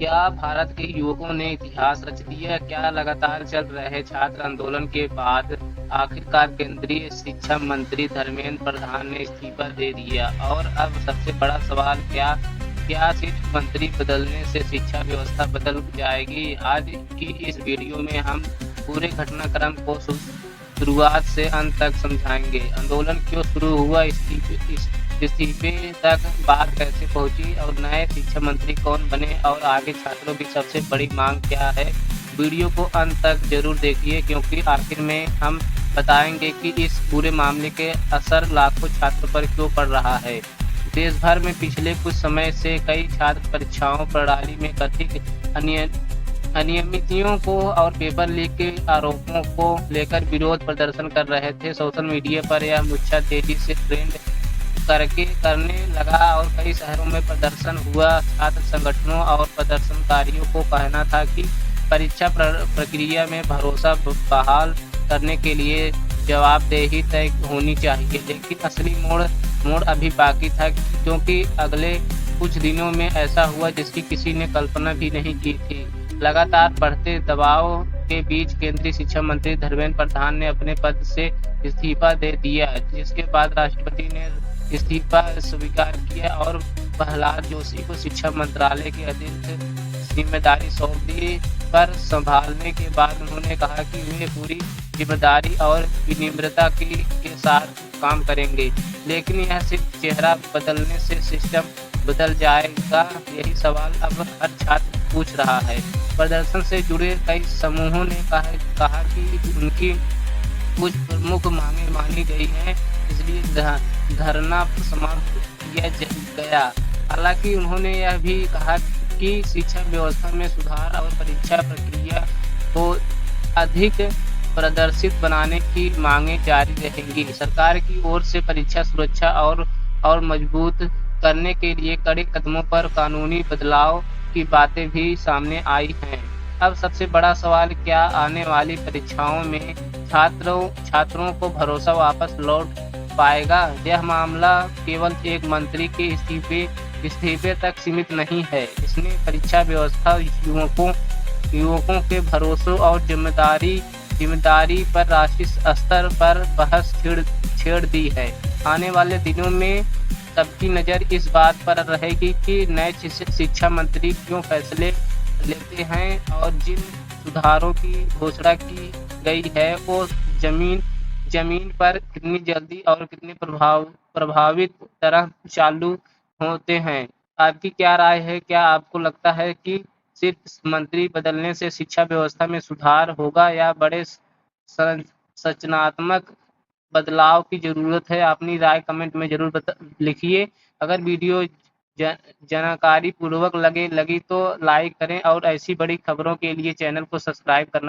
क्या भारत के युवकों ने इतिहास रच दिया? क्या लगातार चल रहे छात्र आंदोलन के बाद आखिरकार केंद्रीय शिक्षा मंत्री धर्मेंद्र प्रधान ने इस्तीफा दे दिया? और अब सबसे बड़ा सवाल, क्या क्या सिर्फ मंत्री बदलने से शिक्षा व्यवस्था बदल जाएगी? आज की इस वीडियो में हम पूरे घटनाक्रम को शुरुआत से अंत तक समझाएंगे। आंदोलन क्यों शुरू हुआ, इस्तीफे तक बात कैसे पहुंची और नए शिक्षा मंत्री कौन बने और आगे छात्रों की सबसे बड़ी मांग क्या है। वीडियो को अंत तक जरूर देखिए, क्योंकि आखिर में हम बताएंगे कि इस पूरे मामले के असर लाखों छात्रों पर क्यों पड़ रहा है। देश भर में पिछले कुछ समय से कई छात्र परीक्षाओं प्रणाली में कथित अनियमितताओं को और पेपर लीक के आरोपों को लेकर विरोध प्रदर्शन कर रहे थे। सोशल मीडिया पर यह मुद्दा तेजी से ट्रेंड करने लगा और कई शहरों में प्रदर्शन हुआ। छात्र संगठनों और प्रदर्शनकारियों को कहना था कि परीक्षा प्रक्रिया में भरोसा बहाल करने के लिए जवाबदेही तय होनी चाहिए, लेकिन असली मोड़ अभी बाकी था, क्योंकि अगले कुछ दिनों में ऐसा हुआ जिसकी किसी ने कल्पना भी नहीं की थी। लगातार बढ़ते दबाव के बीच केंद्रीय शिक्षा मंत्री धर्मेंद्र प्रधान ने अपने पद से इस्तीफा दे दिया, जिसके बाद राष्ट्रपति ने इस्तीफा स्वीकार किया और प्रहलाद जोशी को शिक्षा मंत्रालय की अतिरिक्त जिम्मेदारी सौंप दी। पर संभालने के बाद उन्होंने कहा कि वे पूरी जिम्मेदारी और विनम्रता के साथ काम करेंगे, लेकिन यह सिर्फ चेहरा बदलने से सिस्टम बदल जाएगा, यही सवाल अब हर छात्र पूछ रहा है। प्रदर्शन से जुड़े कई समूहों ने कहा कि उनकी कुछ प्रमुख मांगे मानी गई हैं, इसलिए धरना समाप्त किया गया। हालांकि उन्होंने यह भी कहा कि शिक्षा व्यवस्था में सुधार और परीक्षा प्रक्रिया को अधिक प्रदर्शित बनाने की मांगें जारी रहेंगी। सरकार की ओर से परीक्षा सुरक्षा और मजबूत करने के लिए कड़े कदमों पर कानूनी बदलाव की बातें भी सामने आई हैं। अब सबसे बड़ा सवाल, क्या आने वाली परीक्षाओं में छात्रों को भरोसा वापस लौट पाएगा? यह मामला केवल एक मंत्री के इस्तीफे तक सीमित नहीं है। इसने परीक्षा व्यवस्था, युवकों के भरोसे और जिम्मेदारी पर राष्ट्रीय स्तर पर बहस छेड़ दी है। आने वाले दिनों में सबकी नज़र इस बात पर रहेगी कि नए शिक्षा मंत्री क्यों फैसले लेते हैं और जिन सुधारों की घोषणा की गई है वो जमीन पर कितनी जल्दी और कितने प्रभावित तरह चालू होते हैं। आपकी क्या राय है? क्या आपको लगता है कि सिर्फ मंत्री बदलने से शिक्षा व्यवस्था में सुधार होगा या बड़े संरचनात्मक बदलाव की जरूरत है? अपनी राय कमेंट में जरूर लिखिए। अगर वीडियो जानकारी पूर्वक लगी तो लाइक करें और ऐसी बड़ी खबरों के लिए चैनल को सब्सक्राइब करना